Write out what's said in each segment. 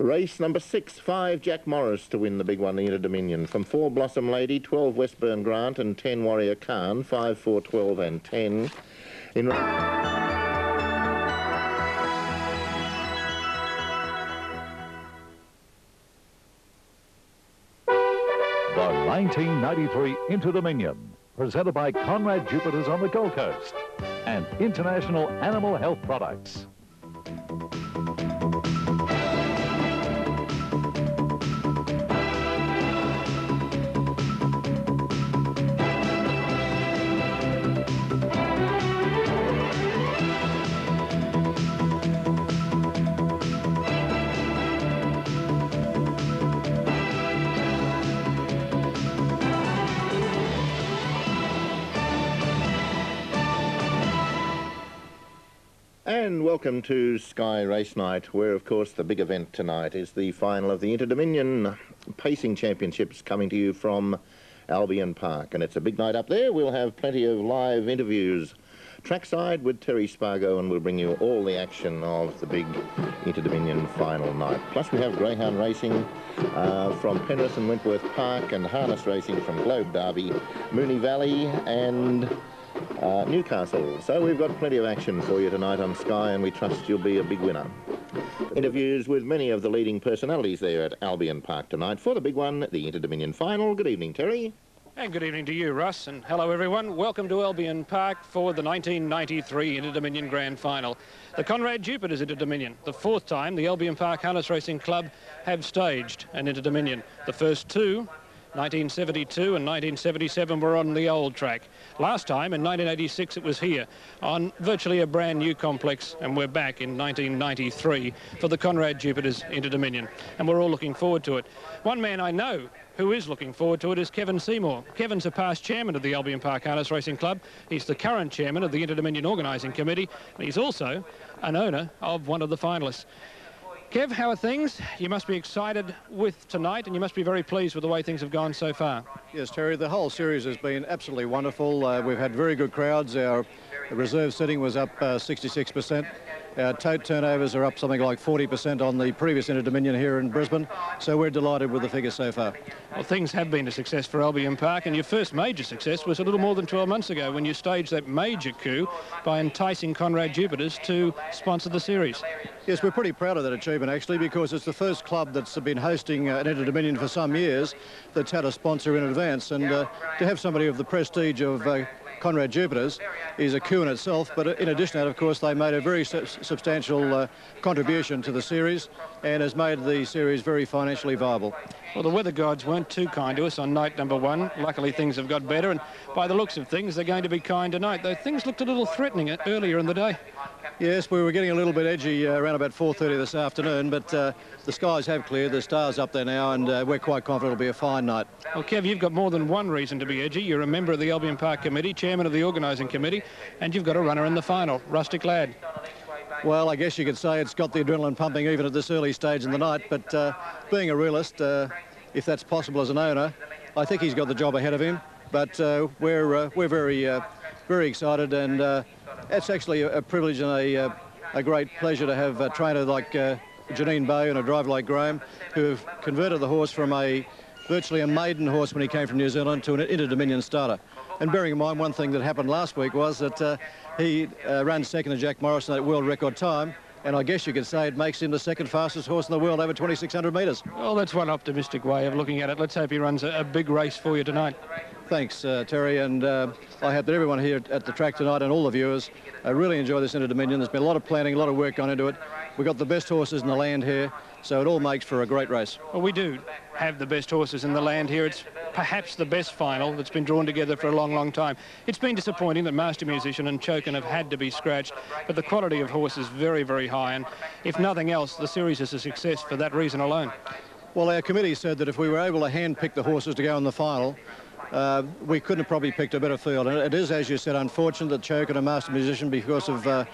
Race number 6, 5 Jack Morris to win the big one, the Interdominion. From 4 Blossom Lady, 12 Westburn Grant and 10 Warrior Khan, 5, 4, 12 and 10. In the 1993 Interdominion, presented by Conrad Jupiters on the Gold Coast and International Animal Health Products. And welcome to Sky Race Night, where, of course, the big event tonight is the final of the Interdominion Pacing Championships coming to you from Albion Park. And it's a big night up there. We'll have plenty of live interviews trackside with Terry Spargo, and we'll bring you all the action of the big Interdominion final night. Plus, we have greyhound racing from Penrith and Wentworth Park, and harness racing from Globe Derby, Moonee Valley and Newcastle. So we've got plenty of action for you tonight on Sky, and we trust you'll be a big winner. Interviews with many of the leading personalities there at Albion Park tonight for the big one, the Interdominion final. Good evening, Terry. And good evening to you, Russ, and hello everyone. Welcome to Albion Park for the 1993 Interdominion Grand Final. The Conrad Jupiters Interdominion, the 4th time the Albion Park Harness Racing Club have staged an Interdominion. The first two, 1972 and 1977, were on the old track. Last time, in 1986, it was here on virtually a brand new complex, and we're back in 1993 for the Conrad Jupiters Interdominion, and we're all looking forward to it. One man I know who is looking forward to it is Kevin Seymour. Kevin's a past chairman of the Albion Park Harness Racing Club. He's the current chairman of the Interdominion Organising Committee, and he's also an owner of one of the finalists. Kev, how are things? You must be excited with tonight, and you must be very pleased with the way things have gone so far. Yes, Terry, the whole series has been absolutely wonderful. We've had very good crowds. Our reserve sitting was up 66%. Our tote turnovers are up something like 40% on the previous Interdominion here in Brisbane, so we're delighted with the figures so far. Well, things have been a success for Albion Park, and your first major success was a little more than 12 months ago when you staged that major coup by enticing Conrad Jupiters to sponsor the series. Yes, we're pretty proud of that achievement, actually, because it's the first club that's been hosting an Interdominion for some years that's had a sponsor in advance, and to have somebody of the prestige of Conrad Jupiters is a coup in itself, but in addition to that, of course, they made a very substantial contribution to the series and has made the series very financially viable. Well, the weather gods weren't too kind to us on night number 1. Luckily, things have got better, and by the looks of things, they're going to be kind tonight, though things looked a little threatening earlier in the day. Yes, we were getting a little bit edgy around about 4:30 this afternoon, but the skies have cleared, the stars up there now, and we're quite confident it'll be a fine night. Well, Kev, you've got more than one reason to be edgy. You're a member of the Albion Park Committee, chairman of the organising committee, and you've got a runner in the final, Rustic Lad. Well, I guess you could say it's got the adrenaline pumping even at this early stage in the night, but being a realist, if that's possible as an owner, I think he's got the job ahead of him. But we're very excited, and it's actually a privilege and a great pleasure to have a trainer like Janine Bow and a driver like Graham, who have converted the horse from virtually a maiden horse when he came from New Zealand to an Interdominion starter. And bearing in mind, one thing that happened last week was that he ran second to Jack Morris in that world record time, and I guess you could say it makes him the second fastest horse in the world over 2,600 metres. Well, that's one optimistic way of looking at it. Let's hope he runs a big race for you tonight. Thanks, Terry, and I hope that everyone here at the track tonight and all the viewers really enjoy this Interdominion. There's been a lot of planning, a lot of work gone into it. We've got the best horses in the land here, so it all makes for a great race. Well, we do have the best horses in the land here. It's perhaps the best final that's been drawn together for a long, long time. It's been disappointing that Master Musician and Chokin have had to be scratched, but the quality of horse is very, very high, and if nothing else, the series is a success for that reason alone. Well, our committee said that if we were able to hand-pick the horses to go in the final, we couldn't have probably picked a better field. And it is, as you said, unfortunate that Chokin and Master Musician, because of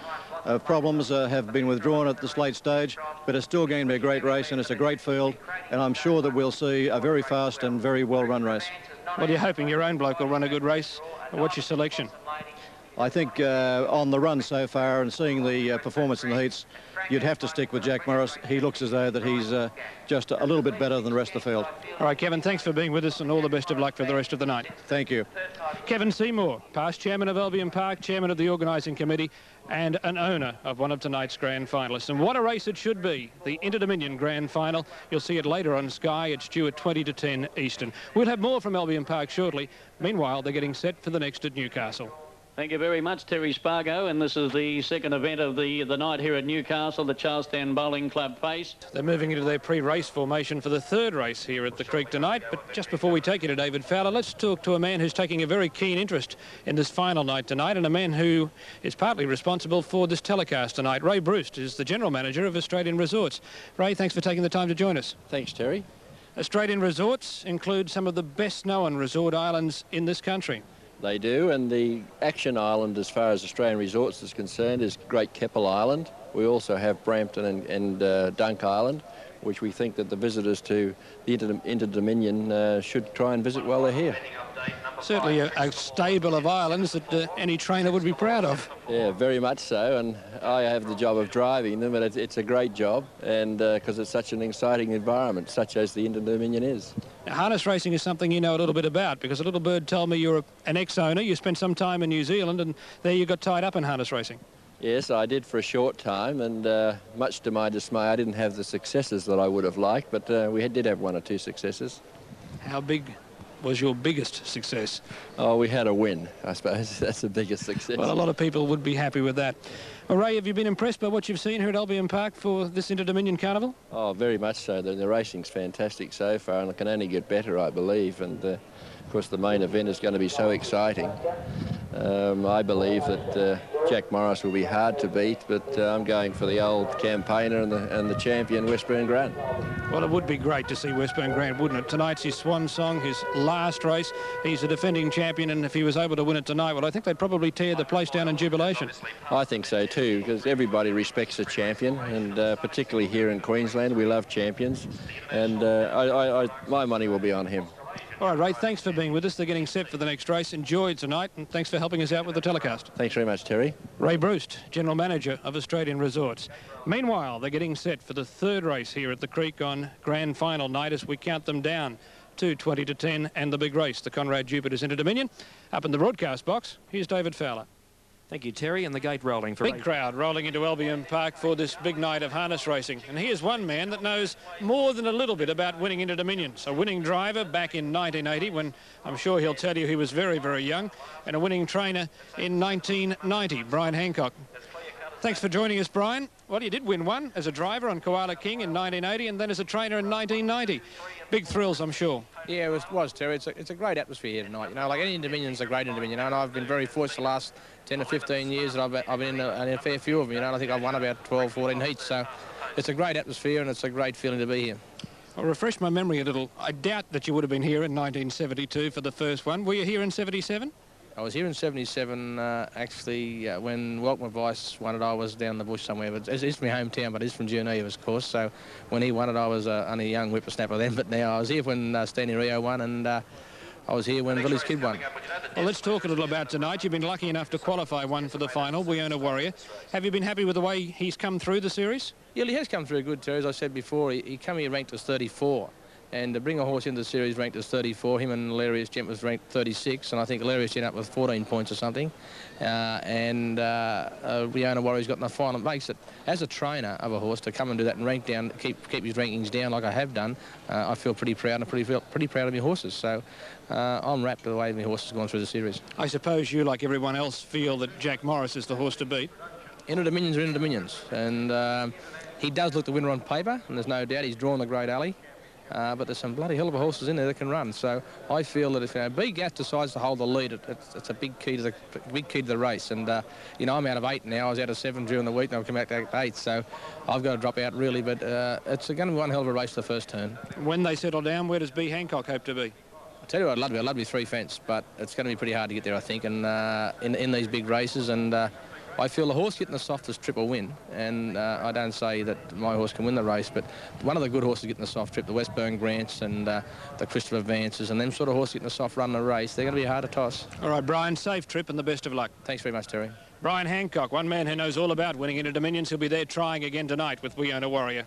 problems, have been withdrawn at this late stage, but it's still going to be a great race, and it's a great field, and I'm sure that we'll see a very fast and very well-run race. Well, you're hoping your own bloke will run a good race. What's your selection? I think on the run so far and seeing the performance in the heats, you'd have to stick with Jack Morris. He looks as though that he's just a little bit better than the rest of the field. All right, Kevin, thanks for being with us and all the best of luck for the rest of the night. Thank you. Kevin Seymour, past chairman of Albion Park, chairman of the organising committee and an owner of one of tonight's grand finalists. And what a race it should be, the Interdominion Grand Final. You'll see it later on Sky. It's due at 20 to 10 Eastern. We'll have more from Albion Park shortly. Meanwhile, they're getting set for the next at Newcastle. Thank you very much, Terry Spargo, and this is the second event of the night here at Newcastle, the Charlestown Bowling Club Pace. They're moving into their pre-race formation for the third race here at the Creek tonight. But just before we take you to David Fowler, let's talk to a man who's taking a very keen interest in this final night tonight, and a man who is partly responsible for this telecast tonight. Ray Bruce is the General Manager of Australian Resorts. Ray, thanks for taking the time to join us. Thanks, Terry. Australian Resorts include some of the best-known resort islands in this country. They do, and the action island, as far as Australian Resorts is concerned, is Great Keppel Island. We also have Brampton and Dunk Island, which we think that the visitors to the Interdominion should try and visit while they're here. Certainly a stable of islands that any trainer would be proud of. Yeah, very much so, and I have the job of driving them, but it's a great job, and because it's such an exciting environment, such as the Interdominion is. Now, harness racing is something you know a little bit about, because a little bird told me you're an ex-owner. You spent some time in New Zealand, and there you got tied up in harness racing. Yes, I did for a short time, and much to my dismay, I didn't have the successes that I would have liked, but we did have 1 or 2 successes. How big was your biggest success? Oh, we had a win, I suppose. That's the biggest success. Well, a lot of people would be happy with that. Well, Ray, have you been impressed by what you've seen here at Albion Park for this Interdominion Carnival? Oh, very much so. The racing's fantastic so far, and it can only get better, I believe. And, of course, the main event is going to be so exciting. I believe that Jack Morris will be hard to beat, but I'm going for the old campaigner and the champion, Westburn Grant. Well, it would be great to see Westburn Grant, wouldn't it? Tonight's his swan song, his last race. He's a defending champion, and if he was able to win it tonight, well, I think they'd probably tear the place down in jubilation. I think so too, because everybody respects a champion, and particularly here in Queensland, we love champions, and my money will be on him. All right, Ray, thanks for being with us. They're getting set for the next race. Enjoy tonight, and thanks for helping us out with the telecast. Thanks very much, Terry. Ray Bruce, General Manager of Australian Resorts. Meanwhile, they're getting set for the third race here at the Creek on grand final night as we count them down to 20 to 10 and the big race, the Conrad Jupiter's Interdominion. Up in the broadcast box, here's David Fowler. Thank you, Terry, and the gate rolling for big crowd rolling into Albion Park for this big night of harness racing. And here's one man that knows more than a little bit about winning Interdominions. A winning driver back in 1980, when I'm sure he'll tell you he was very, very young, and a winning trainer in 1990, Brian Hancock. Thanks for joining us, Brian. Well, you did win one as a driver on Koala King in 1980 and then as a trainer in 1990. Big thrills, I'm sure. Yeah, it was Terry. It's a great atmosphere here tonight. You know, like any Interdominion's a great Interdominion, you know, and I've been very fortunate the last 10 to 15 years that I've been in a fair few of them, you know, and I think I've won about 12, 14 heats. So it's a great atmosphere and it's a great feeling to be here. I'll refresh my memory a little. I doubt that you would have been here in 1972 for the first one. Were you here in 77? I was here in 77, actually, when Welcome Advice won it. I was down the bush somewhere, but it's my hometown, but it's from Geneva, of course. So when he won it, I was only a young whippersnapper then, but now I was here when Stanley Rio won, and I was here when Village Kid won. Well, let's talk a little about tonight. You've been lucky enough to qualify one for the final, We Own a Warrior. Have you been happy with the way he's come through the series? Yeah, he has come through good, Terry. As I said before, he came here ranked as 34. And to bring a horse into the series ranked as 34, him and Hilarious Gent was ranked 36, and I think Hilarious Gent up with 14 points or something. We Own a Warrior's got in the final. It makes it, as a trainer of a horse, to come and do that and rank down, keep his rankings down like I have done, I feel pretty proud and pretty proud of my horses. So I'm wrapped with the way my horse has gone through the series. I suppose you, like everyone else, feel that Jack Morris is the horse to beat. Interdominions are Interdominions, and he does look the winner on paper, and there's no doubt he's drawn the Great Alley. But there's some bloody hell of a horses in there that can run. So I feel that if B Gaff decides to hold the lead, it's a big key to the race. And you know, I'm out of 8 now. I was out of 7 during the week, and I've come back to 8. So I've got to drop out really. But it's going to be one hell of a race the first turn. When they settle down, where does B Hancock hope to be? I tell you what, I'd love to be 3 fence, but it's going to be pretty hard to get there, I think. And in these big races, and I feel the horse getting the softest trip will win, and I don't say that my horse can win the race, but one of the good horses getting the soft trip, the Westburn Grants and the Christopher Vances, and them sort of horses getting the soft run in the race, they're going to be hard to toss. All right, Brian, safe trip and the best of luck. Thanks very much, Terry. Brian Hancock, one man who knows all about winning Interdominions. He'll be there trying again tonight with We Own a Warrior.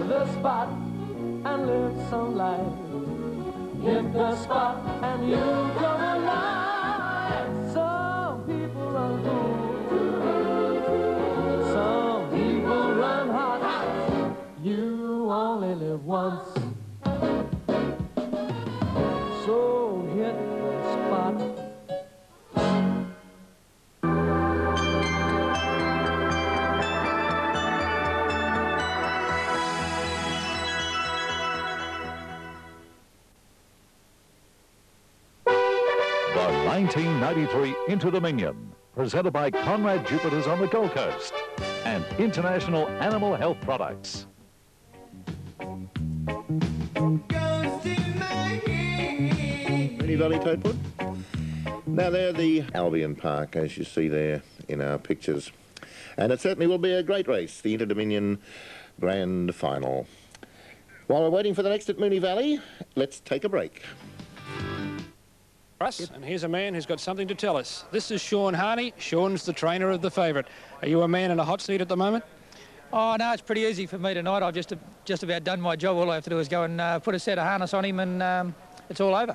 The spot and live some life. Hit the spot and you come alive. Some people are good, some people run hot. You only live once, so hit the spot. The 1993 Interdominion, presented by Conrad Jupiters on the Gold Coast and International Animal Health Products. Moonee Valley Toadwood. Now they're the Albion Park, as you see there in our pictures. And it certainly will be a great race, the Interdominion Grand Final. While we're waiting for the next at Moonee Valley, let's take a break. Russ, and here's a man who's got something to tell us. This is Sean Harney. Sean's the trainer of the favourite. Are you a man in a hot seat at the moment? Oh, no, it's pretty easy for me tonight. I've just about done my job. All I have to do is go and put a set of harness on him and it's all over.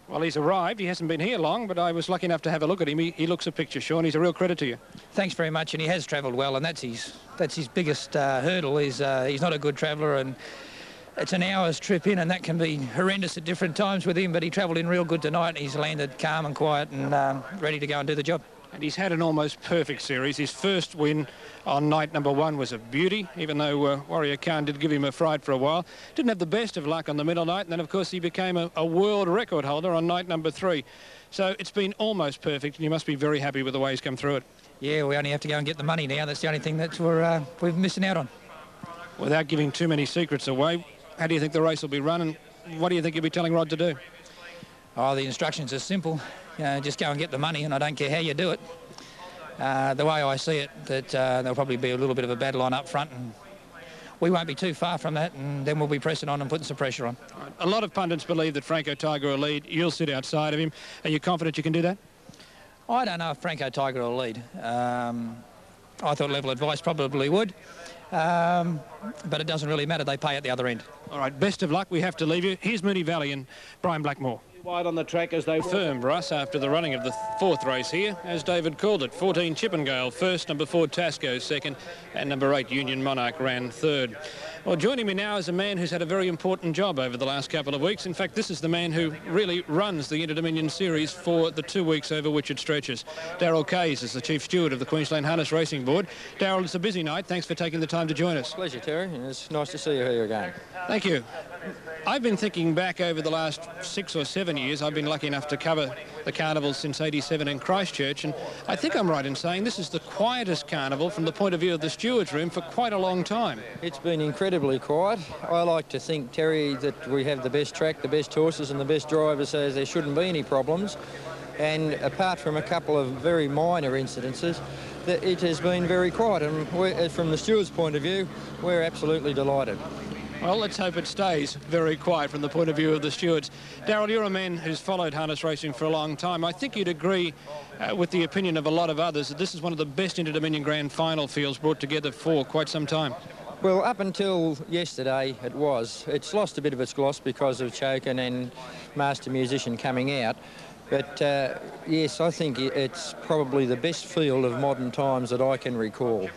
Well, he's arrived. He hasn't been here long, but I was lucky enough to have a look at him. He looks a picture, Sean. He's a real credit to you. Thanks very much, and he has travelled well, and that's his biggest hurdle. He's not a good traveller, and it's an hour's trip in, and that can be horrendous at different times with him, but he travelled in real good tonight, and he's landed calm and quiet and ready to go and do the job. And he's had an almost perfect series. His first win on night number 1 was a beauty, even though Warrior Khan did give him a fright for a while. Didn't have the best of luck on the middle night, and then, of course, he became a world record holder on night number 3. So it's been almost perfect, and you must be very happy with the way he's come through it. Yeah, we only have to go and get the money now. That's the only thing that we're missing out on. Without giving too many secrets away, how do you think the race will be run, and what do you think you'll be telling Rod to do? Oh, the instructions are simple. Just go and get the money, and I don't care how you do it. The way I see it, that there'll probably be a little bit of a battle on up front, and we won't be too far from that, and then we'll be pressing on and putting some pressure on. A lot of pundits believe that Franco Tiger will lead. You'll sit outside of him. Are you confident you can do that? I don't know if Franco Tiger will lead. I thought Level Advice probably would. But it doesn't really matter. They pay at the other end. All right, best of luck. We have to leave you. Here's Moonee Valley and Brian Blackmore. Wide on the track as they firm, Russ, after the running of the 4th race here, as David called it. 14 Chippendale first, number 4 Tasco second, and number 8 Union Monarch ran 3rd. Well, joining me now is a man who's had a very important job over the last couple of weeks. In fact, this is the man who really runs the Interdominion Series for the 2 weeks over which it stretches. Darryl Kays is the Chief Steward of the Queensland Harness Racing Board. Darryl, it's a busy night. Thanks for taking the time to join us. Pleasure, Terry. It's nice to see you here again. Thank you. I've been thinking back over the last 6 or 7 years. I've been lucky enough to cover the carnival since '87 in Christchurch, and I think I'm right in saying this is the quietest carnival from the point of view of the steward's room for quite a long time. It's been incredibly quiet. I like to think, Terry, that we have the best track, the best horses and the best drivers, so there shouldn't be any problems. And apart from a couple of very minor incidences, it has been very quiet, and from the steward's point of view, we're absolutely delighted. Well, let's hope it stays very quiet from the point of view of the stewards. Darryl, you're a man who's followed harness racing for a long time. I think you'd agree with the opinion of a lot of others that this is one of the best Interdominion Grand Final fields brought together for quite some time. Well, up until yesterday it was. It's lost a bit of its gloss because of Chokin and Master Musician coming out. But yes, I think it's probably the best field of modern times that I can recall.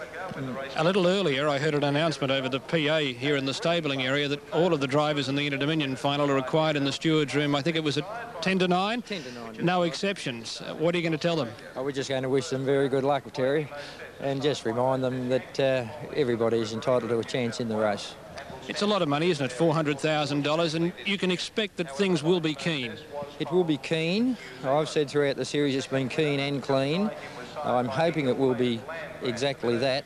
A little earlier, I heard an announcement over the PA here in the stabling area that all of the drivers in the Interdominion final are required in the steward's room. I think it was at 10 to 9? 10 to 9. No exceptions. What are you going to tell them? Oh, we're just going to wish them very good luck, Terry, and just remind them that everybody is entitled to a chance in the race. It's a lot of money, isn't it? $400,000, and you can expect that things will be keen. It will be keen. I've said throughout the series it's been keen and clean. I'm hoping it will be exactly that.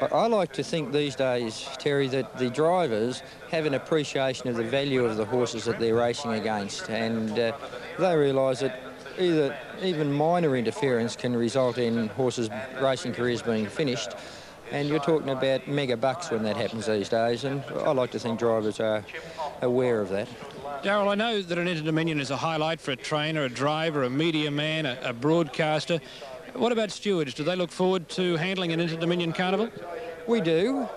I like to think these days, Terry, that the drivers have an appreciation of the value of the horses that they're racing against, and they realise that even minor interference can result in horses' racing careers being finished, and you're talking about mega bucks when that happens these days, and I like to think drivers are aware of that. Darryl, I know that an Interdominion is a highlight for a trainer, a driver, a media man, a broadcaster. What about stewards? Do they look forward to handling an Interdominion carnival? We do.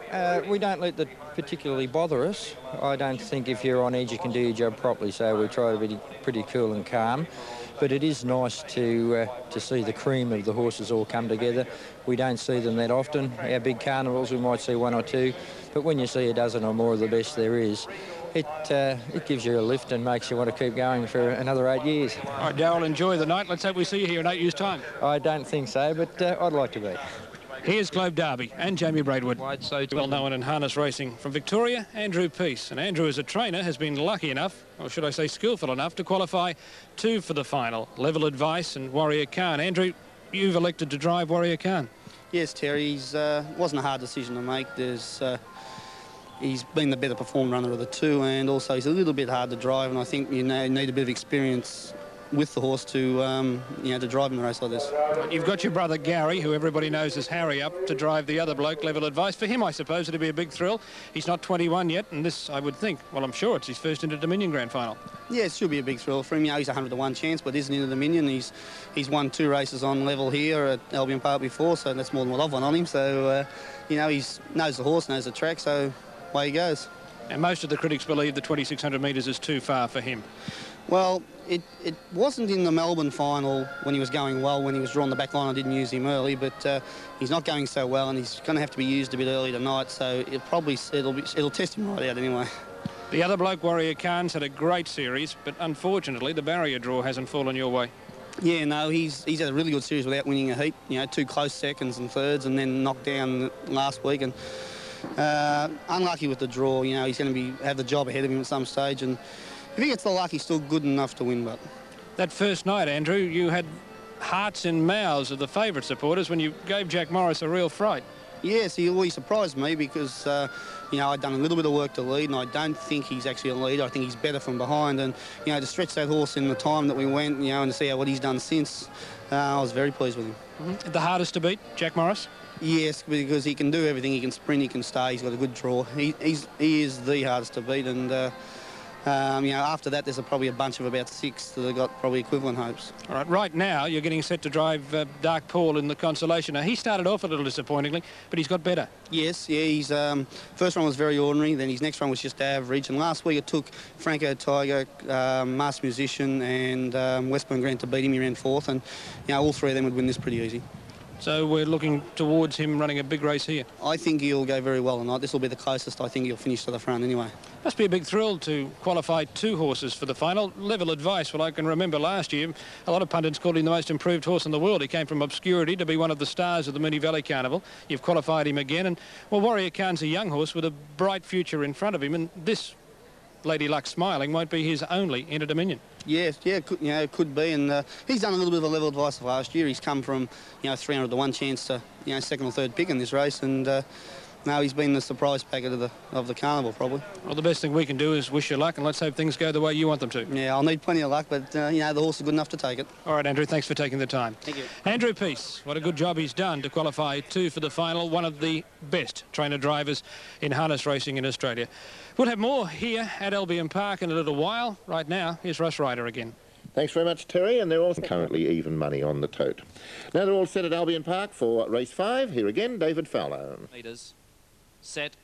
We don't let that particularly bother us. I don't think if you're on edge you can do your job properly, so we try to be pretty cool and calm. But it is nice to see the cream of the horses all come together. We don't see them that often. Our big carnivals, we might see one or two, but when you see a dozen or more of the best there is, it gives you a lift and makes you want to keep going for another 8 years. All right, Darryl, enjoy the night. Let's hope we see you here in 8 years' time. I don't think so, but I'd like to be. Here's Globe Derby and Jamie Braidwood. Well known in harness racing from Victoria, Andrew Peace. And Andrew, as a trainer, has been lucky enough, or should I say skillful enough, to qualify 2 for the final, Level Advice and Warrior Khan. Andrew, you've elected to drive Warrior Khan. Yes, Terry, wasn't a hard decision to make. He's been the better performed runner of the 2, and also he's a little bit hard to drive, and I think you need a bit of experience with the horse to to drive in a race like this. You've got your brother Gary, who everybody knows as Harry, up to drive the other bloke, Level Advice. For him, I suppose it'd be a big thrill. He's not 21 yet, and this, I would think, well, I'm sure it's his first Interdominion Grand Final. Yeah, it should be a big thrill for him. He's 100 to 1 chance, but isn't Interdominion. He's won 2 races on level here at Albion Park before, so that's more than what I've won on him. So, he knows the horse, knows the track, so away he goes. And most of the critics believe the 2,600 metres is too far for him. Well, it wasn't in the Melbourne final when he was going well, when he was drawn the back line. I didn't use him early, but he's not going so well, and he's going to have to be used a bit early tonight, so it'll test him right out anyway. The other bloke, Warrior Khan's had a great series, but unfortunately the barrier draw hasn't fallen your way. Yeah, no, he's had a really good series without winning a heat. 2 close seconds and thirds, and then knocked down last week. And unlucky with the draw. He's going to have the job ahead of him at some stage, and if he gets the luck, he's still good enough to win. But that first night, Andrew, you had hearts in mouths of the favourite supporters when you gave Jack Morris a real fright. Yes, he always surprised me because, I'd done a little bit of work to lead, and I don't think he's actually a leader. I think he's better from behind, and, to stretch that horse in the time that we went, and to see what he's done since, I was very pleased with him. Mm-hmm. The hardest to beat, Jack Morris? Yes, because he can do everything. He can sprint, he can stay, he's got a good draw. He is the hardest to beat, and after that there's probably a bunch of about 6 that have got probably equivalent hopes. All right, right now you're getting set to drive Dark Paul in the Consolation. Now, he started off a little disappointingly, but he's got better. Yes, yeah, his first run was very ordinary, then his next run was just average, and last week it took Franco Tiger, Master Musician and Westburn Grant to beat him. He ran 4th, and all 3 of them would win this pretty easy. So we're looking towards him running a big race here. I think he'll go very well tonight. This will be the closest I think he'll finish to the front anyway. Must be a big thrill to qualify 2 horses for the final. Level Advice, well, I can remember last year, a lot of pundits called him the most improved horse in the world. He came from obscurity to be one of the stars of the Moonee Valley Carnival. You've qualified him again, and, well, Warrior Khan's a young horse with a bright future in front of him, and this, Lady Luck Smiling, won't be his only Interdominion. Yes, yeah, it could be, and he's done a little bit of a Level Advice last year. He's come from 300 to 1 chance to 2nd or 3rd pick in this race, and now he's been the surprise packet of the carnival probably. Well, the best thing we can do is wish you luck, and let's hope things go the way you want them to. Yeah, I'll need plenty of luck, but the horse is good enough to take it. All right, Andrew, thanks for taking the time. Thank you. Andrew Peace, what a good job he's done to qualify 2 for the final. One of the best trainer drivers in harness racing in Australia. We'll have more here at Albion Park in a little while. Right now, here's Russ Ryder again. Thanks very much, Terry, and they're all currently even money on the tote. Now they're all set at Albion Park for race 5. Here again, David Fowler. Meters. Set.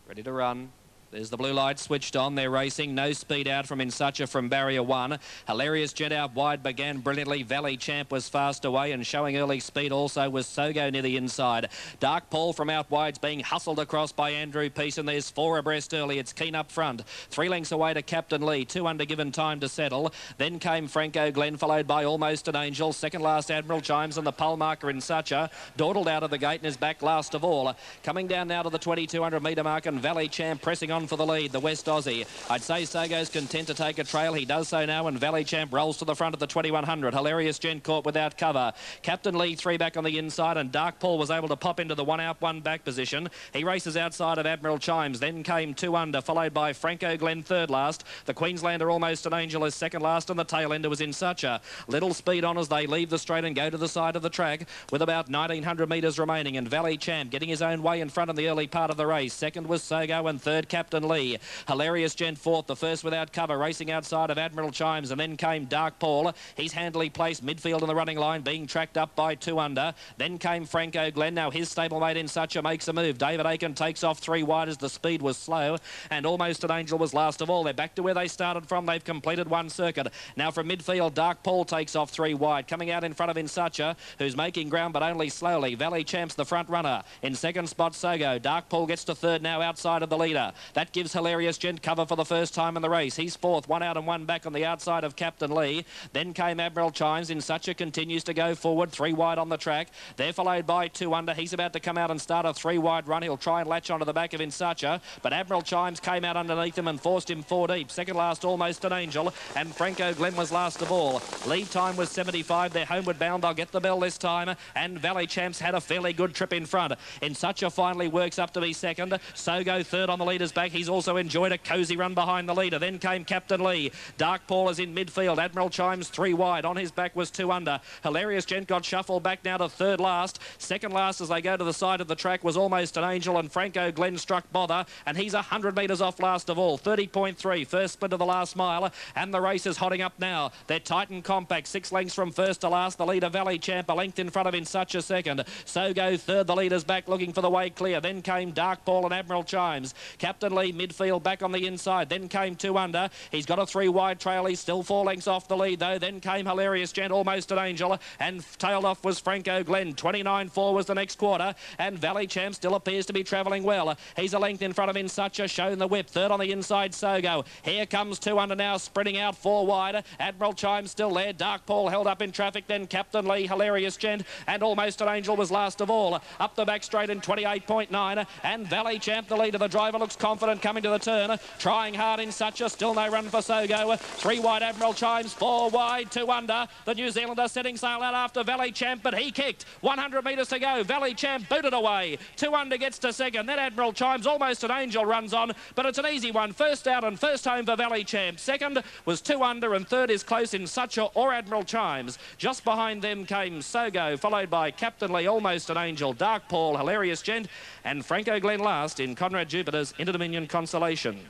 Ready to run. There's the blue light switched on. They're racing. No speed out from Insucha from barrier 1. Hilarious Jet out wide began brilliantly. Valley Champ was fast away, and showing early speed also was Sogo near the inside. Dark Paul from out wide's being hustled across by Andrew Peace, and there's 4 abreast early. It's Keen up front. 3 lengths away to Captain Lee. 2 under given time to settle. Then came Franco Glen, followed by Almost an Angel. Second last Admiral Chimes, and the pole marker Insucha dawdled out of the gate and is back last of all. Coming down now to the 2,200 metre mark, and Valley Champ pressing on on for the lead, the West Aussie. I'd say Sogo's content to take a trail. He does so now, and Valley Champ rolls to the front of the 2100. Hilarious Gent caught without cover. Captain Lee 3 back on the inside, and Dark Paul was able to pop into the 1 out 1 back position. He races outside of Admiral Chimes, then came 2 under, followed by Franco Glen 3rd last. The Queenslander Almost an Angel is 2nd last, and the tail ender was In Such a. Little speed on as they leave the straight and go to the side of the track with about 1900 metres remaining, and Valley Champ getting his own way in front in the early part of the race. 2nd was Sogo, and 3rd Captain Lee. Hilarious Gent 4th, the first without cover, racing outside of Admiral Chimes, and then came Dark Paul. He's handily placed midfield in the running line, being tracked up by 2 under. Then came Franco Glen. Now his stablemate In Such a makes a move. David Aiken takes off 3 wide as the speed was slow, and Almost an Angel was last of all. They're back to where they started from. They've completed 1 circuit. Now from midfield, Dark Paul takes off 3 wide. Coming out in front of In Such a, who's making ground but only slowly. Valley Champ's the front runner. In 2nd spot, Sogo. Dark Paul gets to 3rd now outside of the leader. That gives Hilarious Gent cover for the first time in the race. He's 4th, 1 out and 1 back on the outside of Captain Lee. Then came Admiral Chimes. In Such a continues to go forward, 3 wide on the track. They're followed by 2 under. He's about to come out and start a 3 wide run. He'll try and latch onto the back of In Such a, but Admiral Chimes came out underneath him and forced him 4 deep. 2nd last, Almost an Angel, and Franco Glen was last of all. Lead time was 75. They're homeward bound. They'll get the bell this time, and Valley Champs had a fairly good trip in front. In Such a finally works up to be 2nd. Sogo 3rd on the leader's back. He's also enjoyed a cosy run behind the leader. Then came Captain Lee. Dark Paul is in midfield. Admiral Chimes 3 wide. On his back was 2 under. Hilarious Gent got shuffled back now to 3rd last. 2nd last as they go to the side of the track was Almost an Angel, and Franco Glen struck bother, and he's 100 metres off last of all. 30.3, first split of the last mile, and the race is hotting up now. They're tight and compact, 6 lengths from first to last. The leader, Valley Champ, a length in front of In Such a 2nd. Sogo 3rd, the leader's back looking for the way clear. Then came Dark Paul and Admiral Chimes. Captain Lee midfield back on the inside. Then came 2 under. He's got a 3 wide trail. He's still 4 lengths off the lead though. Then came Hilarious Gent, Almost an Angel, and tailed off was Franco Glen. 29.4 was the next quarter, and Valley Champ still appears to be travelling well. He's a length in front of In Such a, shown the whip. 3rd on the inside, Sogo. Here comes 2 under now, sprinting out 4 wide. Admiral Chimes still there. Dark Paul held up in traffic. Then Captain Lee, Hilarious Gent, and Almost an Angel was last of all. Up the back straight in 28.9, and Valley Champ, the leader. The driver looks confident coming to the turn, trying hard. In Such a, still no run for Sogo. 3 wide Admiral Chimes, 4 wide, 2 under. The New Zealander setting sail out after Valley Champ, but he kicked. 100 metres to go. Valley Champ booted away. 2 under gets to 2nd. Then Admiral Chimes, Almost an Angel, runs on, but it's an easy one. First out and first home for Valley Champ. 2nd was 2 under, and 3rd is close In Such a or Admiral Chimes. Just behind them came Sogo, followed by Captain Lee, Almost an Angel, Dark Paul, Hilarious Gent, and Franco Glen last in Conrad Jupiter's Interdominion Consolation.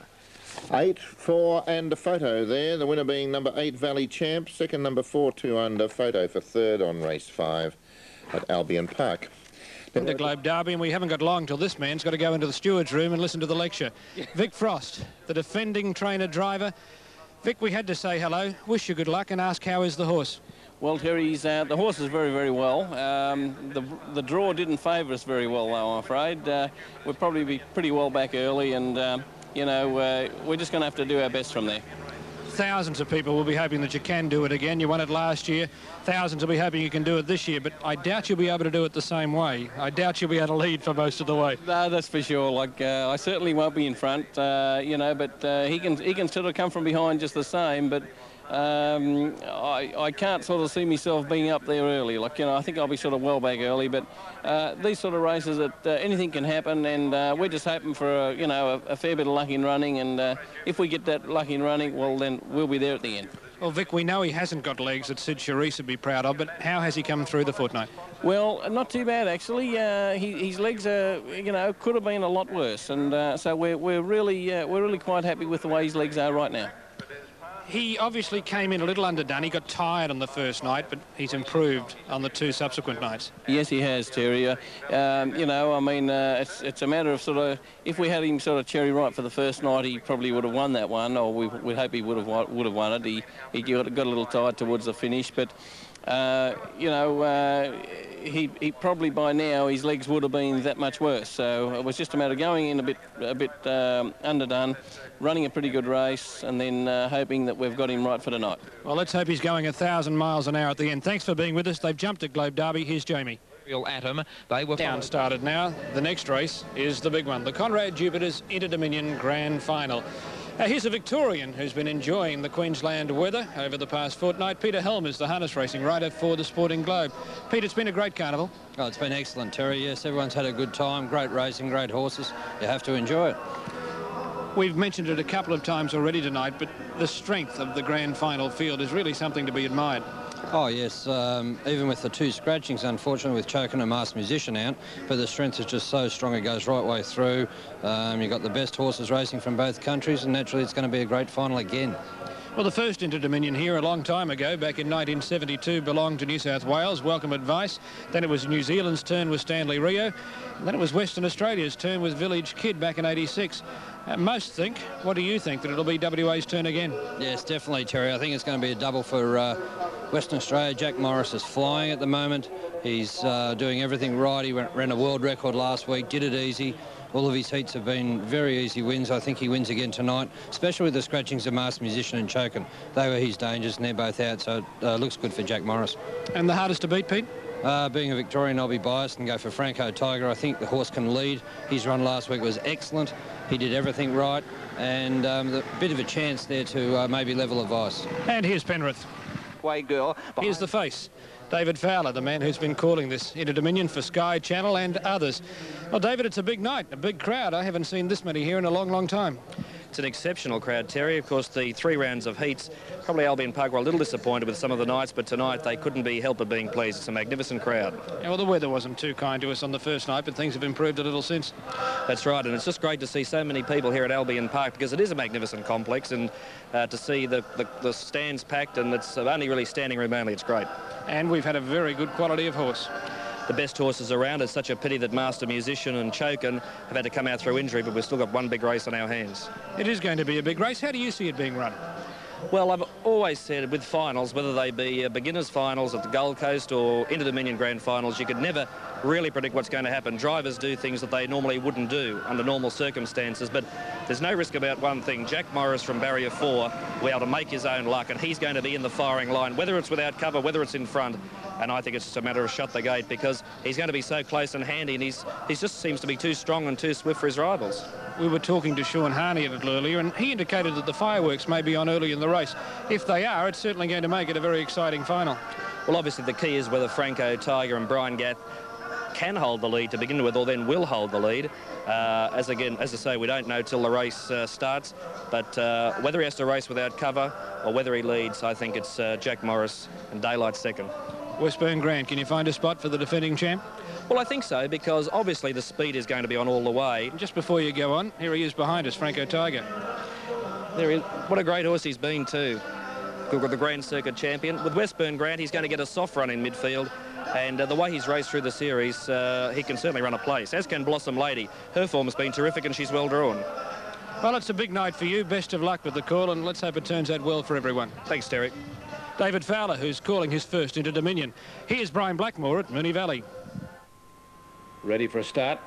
8, 4 and a photo there. The winner being number 8, Valley Champ. 2nd, number 4, 2 under. Photo for 3rd on race 5 at Albion Park. The Globe Derby, and we haven't got long till this man's got to go into the steward's room and listen to the lecture. Vic Frost, the defending trainer-driver. Vic, we had to say hello, wish you good luck, and ask how is the horse? Well, Terry, the horse is very, very well. The draw didn't favour us very well, though, I'm afraid. We'll probably be pretty well back early, and, you know, we're just going to have to do our best from there. Thousands of people will be hoping that you can do it again. You won it last year. Thousands will be hoping you can do it this year, but I doubt you'll be able to do it the same way. I doubt you'll be able to lead for most of the way. No, that's for sure. Like, I certainly won't be in front, you know, but he can sort of come from behind just the same, but I can't sort of see myself being up there early. Like, you know, I think I'll be sort of well back early, but these sort of races, that anything can happen, and we're just hoping for, you know, a fair bit of luck in running, and if we get that luck in running, well, then we'll be there at the end. Well, Vic, we know he hasn't got legs that Sid Charisse would be proud of, but how has he come through the fortnight? Well, not too bad, actually. His legs, you know, could have been a lot worse, and so we're really quite happy with the way his legs are right now. He obviously came in a little underdone. He got tired on the first night, but he's improved on the 2 subsequent nights. Yes, he has, Terry. You know, I mean, it's a matter of sort of, if we had him sort of cherry right for the first night, he probably would have won that one, or we'd hope he would have won it. He got a little tired towards the finish, but you know, he probably by now his legs would have been that much worse. So it was just a matter of going in a bit underdone, running a pretty good race, and then hoping that we've got him right for tonight. Well, let's hope he's going 1,000 miles an hour at the end. Thanks for being with us. They've jumped at Globe Derby. Here's Jamie. Atom. They were down started now. The next race is the big one, the Conrad Jupiter's Interdominion Grand Final. Here's a Victorian who's been enjoying the Queensland weather over the past fortnight. Peter Helm is the harness racing writer for the Sporting Globe. Pete, it's been a great carnival. Oh, it's been excellent, Terry. Yes, everyone's had a good time. Great racing, great horses. You have to enjoy it. We've mentioned it a couple of times already tonight, but the strength of the Grand Final field is really something to be admired. Oh, yes. Even with the two scratchings, unfortunately, with Chokin and Masked Musician out, but the strength is just so strong it goes right way through. You've got the best horses racing from both countries, and naturally it's going to be a great final again. Well, the first Interdominion here a long time ago, back in 1972, belonged to New South Wales, Welcome Advice. Then it was New Zealand's turn with Stanley Rio. And then it was Western Australia's turn with Village Kid back in '86. Most think, what do you think, that it'll be WA's turn again? Yes, definitely, Terry. I think it's going to be a double for Western Australia. Jack Morris is flying at the moment. He's doing everything right. He ran a world record last week, did it easy. All of his heats have been very easy wins. I think he wins again tonight, especially with the scratchings of Masked Musician and Chokin. They were his dangers, and they're both out, so it looks good for Jack Morris. And the hardest to beat, Pete? Being a Victorian, I'll be biased and go for Franco Tiger. I think the horse can lead. His run last week was excellent. He did everything right, and a bit of a chance there to maybe level advice. And here's Penrith. Way girl. Here's the face. David Fowler, the man who's been calling this Interdominion for Sky Channel and others. Well, David, it's a big night, a big crowd. I haven't seen this many here in a long, long time. It's an exceptional crowd, Terry. Of course, the 3 rounds of heats, probably Albion Park were a little disappointed with some of the nights, but tonight they couldn't be helped but being pleased. It's a magnificent crowd. Yeah, well, the weather wasn't too kind to us on the first night, but things have improved a little since. That's right, and it's just great to see so many people here at Albion Park, because it is a magnificent complex, and to see the stands packed, and it's only really standing room only. It's great. And we've had a very good quality of horse. The best horses around. It's such a pity that Master Musician and Chokin have had to come out through injury, but we've still got one big race on our hands. It is going to be a big race. How do you see it being run? Well, I've always said with finals, whether they be beginners finals at the Gold Coast or Interdominion Grand Finals, you could never really predict what's going to happen. Drivers do things that they normally wouldn't do under normal circumstances, but there's no risk about one thing. Jack Morris from barrier 4 will be able to make his own luck, and he's going to be in the firing line, whether it's without cover, whether it's in front. And I think it's just a matter of shut the gate, because he's going to be so close and handy, and he just seems to be too strong and too swift for his rivals. We were talking to Sean Harney a little earlier, and he indicated that the fireworks may be on early in the race. If they are, it's certainly going to make it a very exciting final. Well, obviously the key is whether Franco Tiger and Brian Gath can hold the lead to begin with, or then will hold the lead. As I say, we don't know till the race starts, but whether he has to race without cover or whether he leads, I think it's Jack Morris and Daylight second. Westburn Grant, can you find a spot for the defending champ? Well, I think so, because obviously the speed is going to be on all the way. Just before you go on, here he is behind us, Franco Tiger. There he is. What a great horse he's been too. We've got the Grand Circuit champion. With Westburn Grant, he's going to get a soft run in midfield. And the way he's raced through the series, he can certainly run a place, as can Blossom Lady. Her form has been terrific, and she's well drawn. Well, it's a big night for you. Best of luck with the call, and let's hope it turns out well for everyone. Thanks, Terry. David Fowler, who's calling his first Interdominion. Here's Brian Blackmore at Moonee Valley. Ready for a start.